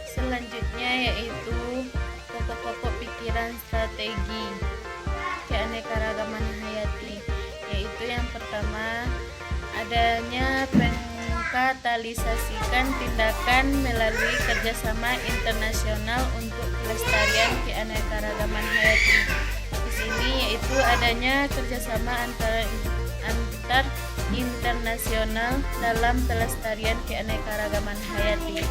Selanjutnya yaitu pokok-pokok pikiran strategi keanekaragaman hayati, yaitu yang pertama adanya mengkatalisasikan tindakan melalui kerjasama internasional untuk pelestarian keanekaragaman hayati. Di sini yaitu adanya kerjasama antar internasional dalam pelestarian keanekaragaman hayati.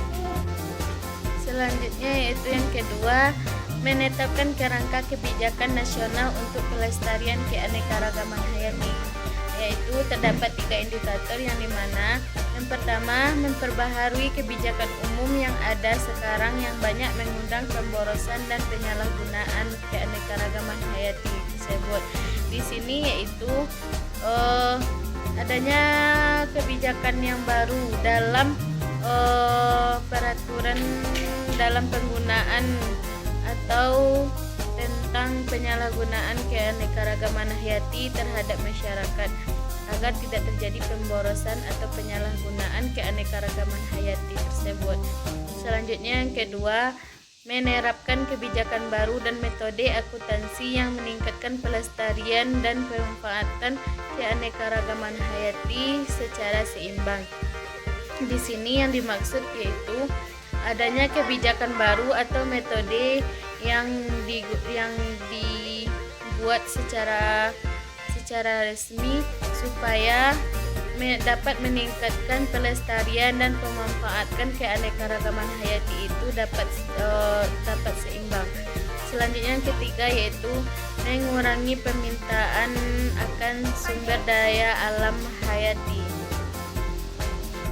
Selanjutnya yaitu yang kedua, menetapkan kerangka kebijakan nasional untuk pelestarian keanekaragaman hayati, yaitu terdapat 3 indikator yang dimana yang pertama, memperbaharui kebijakan umum yang ada sekarang yang banyak mengundang pemborosan dan penyalahgunaan keanekaragaman hayati tersebut. Di sini yaitu adanya kebijakan yang baru dalam peraturan dalam penggunaan atau tentang penyalahgunaan keanekaragaman hayati terhadap masyarakat agar tidak terjadi pemborosan atau penyalahgunaan keanekaragaman hayati tersebut. Selanjutnya yang kedua, menerapkan kebijakan baru dan metode akuntansi yang meningkatkan pelestarian dan pemanfaatan keanekaragaman hayati secara seimbang. Di sini yang dimaksud yaitu adanya kebijakan baru atau metode yang dibuat secara resmi supaya dapat meningkatkan pelestarian dan pemanfaatan keanekaragaman hayati itu dapat seimbang. Selanjutnya yang ketiga yaitu mengurangi permintaan akan sumber daya alam hayati.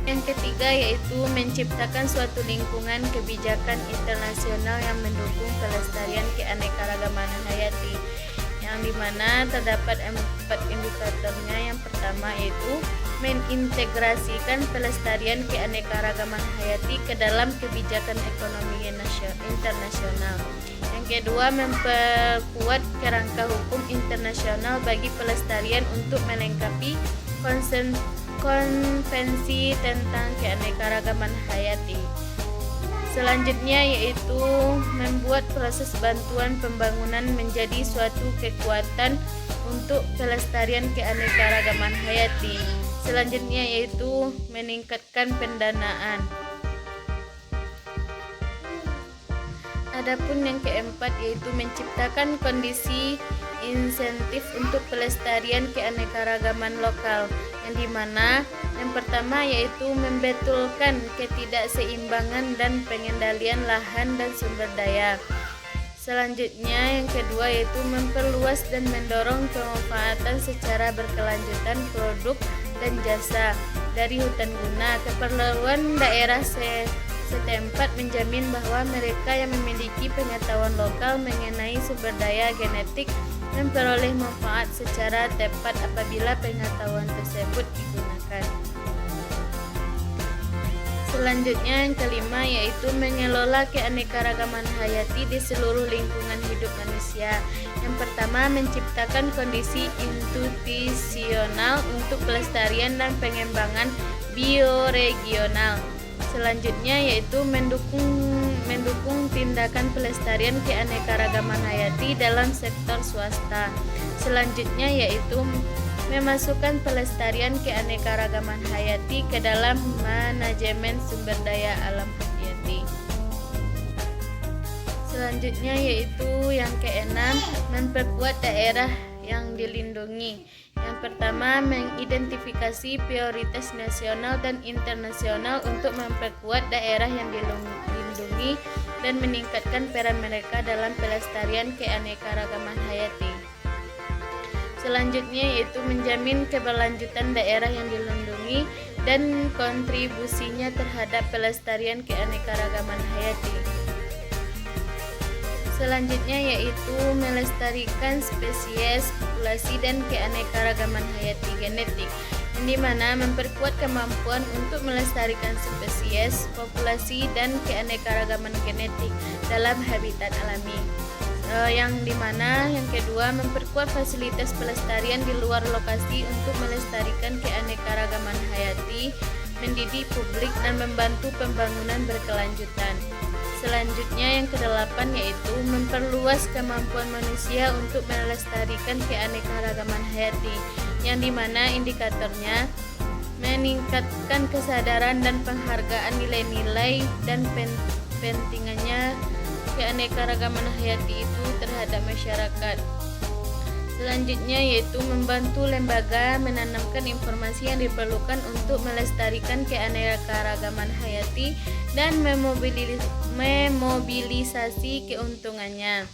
Yang ketiga yaitu menciptakan suatu lingkungan kebijakan internasional yang mendukung pelestarian keanekaragaman hayati, yang dimana terdapat 4 indikatornya. Yang pertama yaitu mengintegrasikan pelestarian keanekaragaman hayati ke dalam kebijakan ekonomi internasional. Yang kedua, memperkuat kerangka hukum internasional bagi pelestarian untuk melengkapi konvensi tentang keanekaragaman hayati. Selanjutnya yaitu membuat proses bantuan pembangunan menjadi suatu kekuatan untuk pelestarian keanekaragaman hayati. Selanjutnya yaitu meningkatkan pendanaan. Adapun yang keempat yaitu menciptakan kondisi insentif untuk pelestarian keanekaragaman lokal, yang dimana yang pertama yaitu membetulkan ketidakseimbangan dan pengendalian lahan dan sumber daya. Selanjutnya yang kedua yaitu memperluas dan mendorong pemanfaatan secara berkelanjutan produk dan jasa dari hutan guna. Keperluan daerah setempat menjamin bahwa mereka yang memiliki pengetahuan lokal mengenai sumber daya genetik memperoleh manfaat secara tepat apabila pengetahuan tersebut digunakan. Selanjutnya yang kelima yaitu mengelola keanekaragaman hayati di seluruh lingkungan hidup manusia. Yang pertama, menciptakan kondisi institusional untuk pelestarian dan pengembangan bioregional. Selanjutnya yaitu mendukung tindakan pelestarian keanekaragaman hayati dalam sektor swasta. Selanjutnya yaitu memasukkan pelestarian keanekaragaman hayati ke dalam manajemen sumber daya alam hayati. Selanjutnya yaitu yang keenam, memperkuat daerah yang dilindungi. Yang pertama, mengidentifikasi prioritas nasional dan internasional untuk memperkuat daerah yang dilindungi dan meningkatkan peran mereka dalam pelestarian keanekaragaman hayati. Selanjutnya yaitu menjamin keberlanjutan daerah yang dilindungi dan kontribusinya terhadap pelestarian keanekaragaman hayati. Selanjutnya yaitu melestarikan spesies, populasi dan keanekaragaman hayati genetik, yang dimana memperkuat kemampuan untuk melestarikan spesies, populasi dan keanekaragaman genetik dalam habitat alami. Yang dimana yang kedua, memperkuat fasilitas pelestarian di luar lokasi untuk melestarikan keanekaragaman hayati, mendidik publik dan membantu pembangunan berkelanjutan. Selanjutnya yang kedelapan yaitu memperluas kemampuan manusia untuk melestarikan keanekaragaman hayati, yang dimana indikatornya meningkatkan kesadaran dan penghargaan nilai-nilai dan pentingannya keanekaragaman hayati itu terhadap masyarakat. Selanjutnya yaitu membantu lembaga menanamkan informasi yang diperlukan untuk melestarikan keanekaragaman hayati dan memobilisasi keuntungannya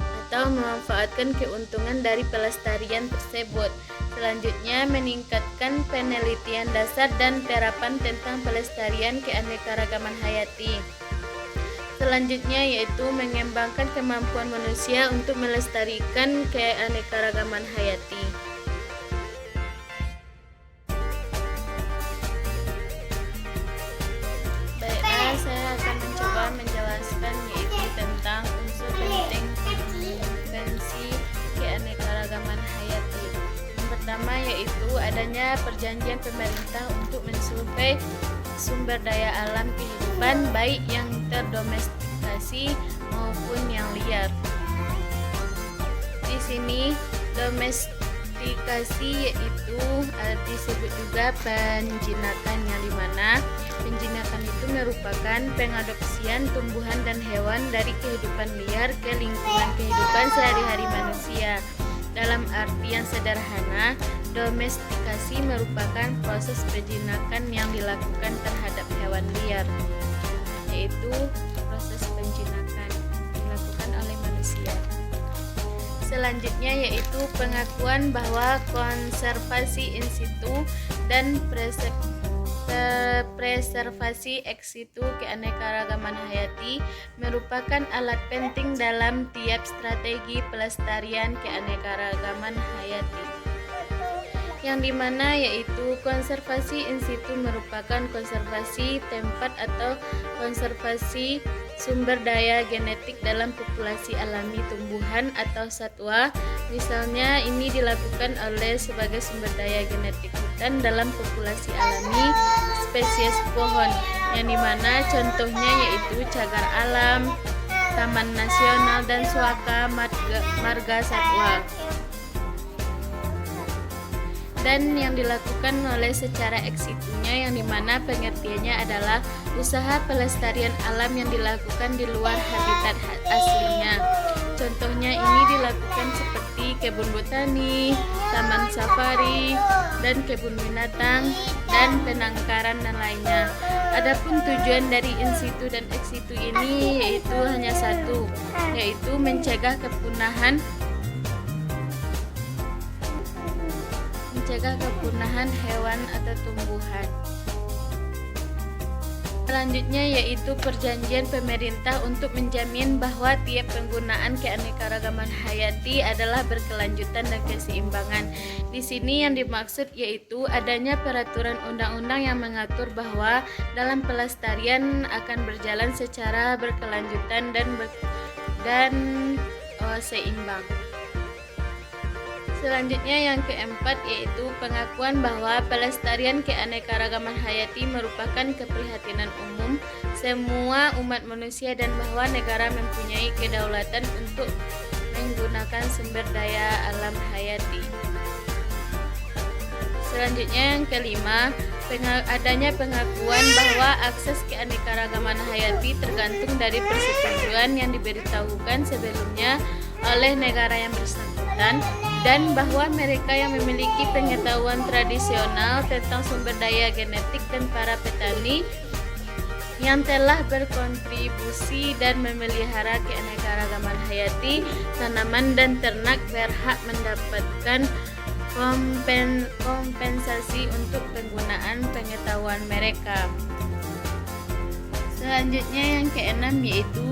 atau memanfaatkan keuntungan dari pelestarian tersebut. Selanjutnya meningkatkan penelitian dasar dan terapan tentang pelestarian keanekaragaman hayati. Selanjutnya yaitu mengembangkan kemampuan manusia untuk melestarikan keanekaragaman hayati. Baiklah, saya akan mencoba menjelaskan yaitu tentang unsur penting konvensi keanekaragaman hayati. Yang pertama yaitu adanya perjanjian pemerintah untuk mensurvei sumber daya alam kehidupan baik yang terdomestikasi maupun yang liar. Di sini domestikasi yaitu disebut juga penjinakan, yang dimana penjinakan itu merupakan pengadopsian tumbuhan dan hewan dari kehidupan liar ke lingkungan kehidupan sehari-hari manusia. Dalam arti yang sederhana, domestikasi merupakan proses penjinakan yang dilakukan terhadap hewan liar, yaitu proses penjinakan dilakukan oleh manusia. Selanjutnya yaitu pengakuan bahwa konservasi in situ dan preservasi ex situ keanekaragaman hayati merupakan alat penting dalam tiap strategi pelestarian keanekaragaman hayati, yang dimana yaitu konservasi in situ merupakan konservasi tempat atau konservasi sumber daya genetik dalam populasi alami tumbuhan atau satwa. Misalnya ini dilakukan oleh sebagai sumber daya genetik hutan dalam populasi alami spesies pohon, yang dimana contohnya yaitu cagar alam, taman nasional, dan suaka marga satwa. Dan yang dilakukan oleh secara ex situnya, yang dimana pengertiannya adalah usaha pelestarian alam yang dilakukan di luar habitat aslinya. Contohnya ini dilakukan seperti kebun botani, taman safari, dan kebun binatang, dan penangkaran dan lainnya. Adapun tujuan dari in situ dan ex situ ini yaitu hanya satu, yaitu mencegah kepunahan hewan atau tumbuhan. Selanjutnya yaitu perjanjian pemerintah untuk menjamin bahwa tiap penggunaan keanekaragaman hayati adalah berkelanjutan dan keseimbangan. Di sini yang dimaksud yaitu adanya peraturan undang-undang yang mengatur bahwa dalam pelestarian akan berjalan secara berkelanjutan dan seimbang. Selanjutnya yang keempat yaitu pengakuan bahwa pelestarian keanekaragaman hayati merupakan keprihatinan umum semua umat manusia dan bahwa negara mempunyai kedaulatan untuk menggunakan sumber daya alam hayati. Selanjutnya yang kelima, adanya pengakuan bahwa akses keanekaragaman hayati tergantung dari persetujuan yang diberitahukan sebelumnya oleh negara yang bersangkutan, dan bahwa mereka yang memiliki pengetahuan tradisional tentang sumber daya genetik dan para petani yang telah berkontribusi dan memelihara keanekaragaman hayati tanaman dan ternak berhak mendapatkan kompensasi untuk penggunaan pengetahuan mereka. Selanjutnya yang keenam yaitu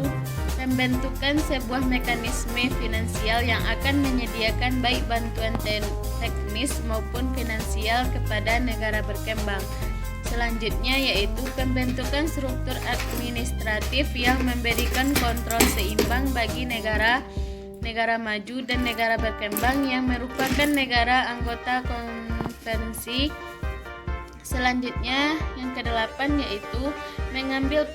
pembentukan sebuah mekanisme finansial yang akan menyediakan baik bantuan teknis maupun finansial kepada negara berkembang. Selanjutnya yaitu pembentukan struktur administratif yang memberikan kontrol seimbang bagi negara maju dan negara berkembang yang merupakan negara anggota konvensi. Selanjutnya, yang kedelapan yaitu mengambil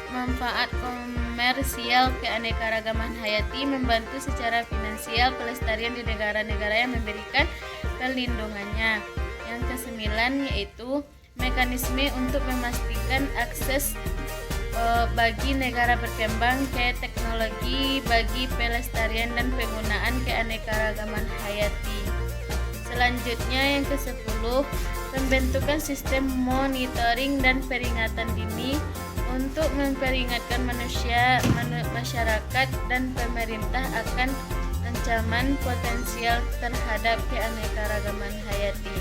manfaat komersial keanekaragaman hayati, membantu secara finansial pelestarian di negara-negara yang memberikan perlindungannya. Yang kesembilan yaitu mekanisme untuk memastikan akses bagi negara berkembang ke teknologi bagi pelestarian dan penggunaan keanekaragaman hayati. Selanjutnya yang ke-10, pembentukan sistem monitoring dan peringatan dini untuk memperingatkan masyarakat dan pemerintah akan ancaman potensial terhadap keanekaragaman hayati.